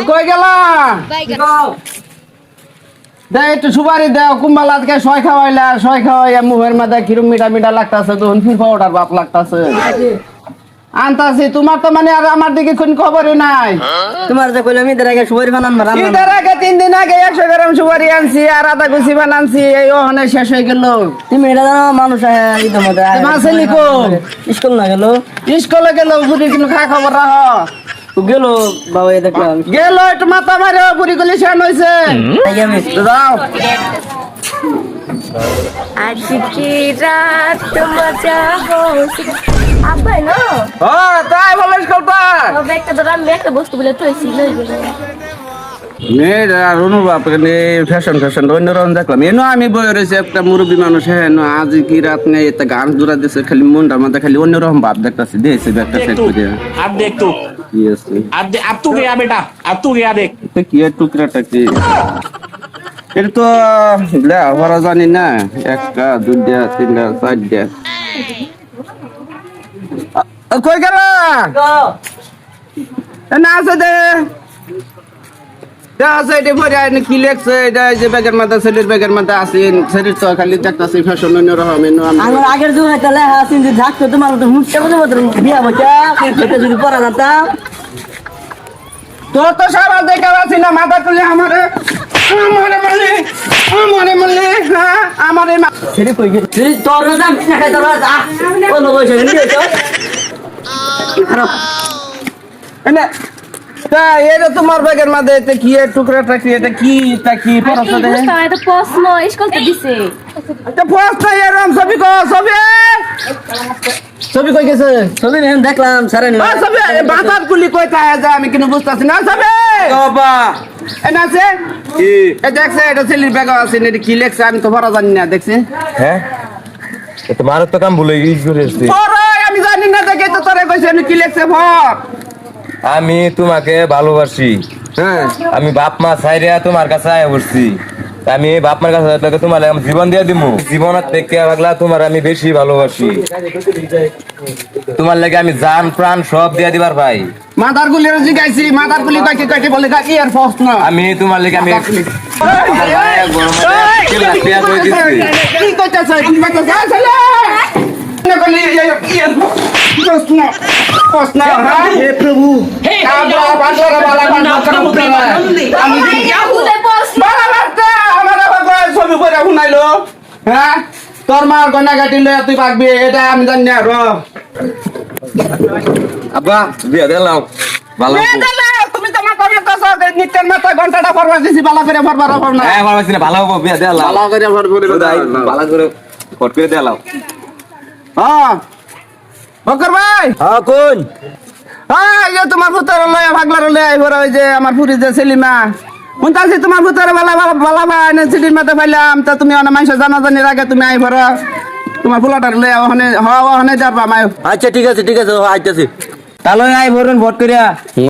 কই গেলা দে একটু সুপারি দাও কুম্বাল আজকে সয় খাওয়াইলা সয় খাওয়াইয়া মুখের মাঝে কিরম মিঠা মিঠা লাগতাছে তখন ফিফা ওটার বাপ লাগতাছে আনতাছি তোমার তো মানে আর আমার দিকে কোন খবরই নাই তোমার যে কইলাম ঈদের আগে সুপারি বানান মারাম ঈদের আগে 3 দিন আগে 100 গ্রাম সুপারি আনছি আর আধা গুছি বানানছি এই ওখানে শেষ হয়ে গেল তুমি এটা জানো মানুষ ঈদের মধ্যে মাসে লিখো স্কুল না গেল স্কুলে গেল বুড়ি কিন্তু খা খবর রাখো গেল বাবা দেখলাম গেল একটু মাথা মারে বুড়ি গুলি শেন হয়েছে যাও आज की रात मजा हो আব্বাই না তাই ভালো স্কুলটা একটা ধরাম একটা বস্তু বলে তো ছিল মেয়েরা অনুভব ফ্যাশন ফ্যাশন অন্যরকম দেখলাম এনো আমি বই রয়েছে একটা মুরব্বী মানুষ হ্যাঁ আজ কি রাত নেই একটা গান জোড়া দিচ্ছে খালি মনটার মধ্যে খালি অন্যরকম ভাব দেখতেছি দিয়েছে একটা সেট করে अब देख तू ইয়েস अब तू गया बेटा अब तू गया देख কি টুকরাটা কি এটা তো ভরা জানি না একটা দুইটা তিনটা চারটা কই গেল না আছে দে আছে এটা ভরে আইন কি লেখছে এটা যে ব্যাগের মধ্যে ছেলের ব্যাগের মধ্যে আছে শরীর তো খালি দেখতেছি ফ্যাশন অন্যরকম আমার আগের যুগ হইতে লেখা আছে যে থাকতো তোমার মতো হুঁচটা বলে মতো বিয়া বচা সেটা যদি পড়া যেতাম তোর তো সারা দেখা আছি না মাথা তুলে আমারে হ্যাঁ আমারে সেটা কই গেল তোর না না খাই তোর যা ও লোক এসে নিয়ে যাও এনে তা এটা তোমার ব্যাগের মধ্যে এটা কি টুকরাটা কি এটা কি তা কি পড়াছো দেখে এটা প্রশ্ন স্কুল তো দিছে এটা ফার্স্ট এরকম ছবি কো ছবি কই গেছে ছবি নেন দেখলাম সারা নিলাম ছবি বাতার গুলি কই থাকে যা আমি কিনো বুঝতাছি না ছবি বাবা এনা আছে কি এটা দেখছে এটা ছেলের ব্যাগ আছে এটা কি লেখছে আমি তো পড়া জানি না দেখছি হ্যাঁ তোমার তো কাম ভুলে গেছি পড়া আমি জানি না দেখে তো তোরে কইছে আমি কি লেখছে পড় আমি তোমাকে ভালোবাসি হ্যাঁ আমি বাপ মা ছাইরা তোমার কাছে আয়া বসছি আমি বাপ মার কাছে থাকলে তোমার লাগি আমি জীবন দিয়ে দিমু জীবনের থেকে লাগলা তোমার আমি বেশি ভালোবাসি তোমার লাগে আমি জান প্রাণ সব দিয়ে দিবার ভাই মাদার গুলি জিগাইছি মাদার গুলি কইকে কইতে বলে কি আর ফার্স্ট না আমি তোমার লাগে আমি কি কইতাছ কি কইতাছ আসলে না বলি ইয়ার প্রশ্ন প্রশ্ন হে প্রভু হে বান্দরা বালা আমি ইয়াহুদে প্রশ্ন বালা বাচ্চা আমার বাবা ছবি করে শুনাইলো হ্যাঁ তোর মার গনা কাটিলে তুই পাকবি এটা আমি জানি না র আব্বা বিয়া দিলাও ভালো তুমি তো মাথা মারতাছ নিত্যের মাথা ঘন্টাটা ফরবার দিছি বালা করে ফরবার হব না হ্যাঁ ভালো আছি না ভালো হবো বিয়া দিলাও বালা করে ফরবার ভালো করে ফট করে দিলাও হ্যাঁ বকর ভাই হ্যাঁ কোন হ্যাঁ এই তোমার পুত্র লয় ভাগলার লয় আইবর ওই যে আমার পুরি যে সেলিমা শুনতাছি তোমার পুত্র বালা বালা ভাই না সিটির মাথা পাইলাম তা তুমি অনেক মানুষ জানাজানির আগে তুমি আইবর তোমার ফুলাটার লয় ওখানে যাবা মায় আচ্ছা ঠিক আছে আইতাছি তাহলে আই ভরুন ভোট করিয়া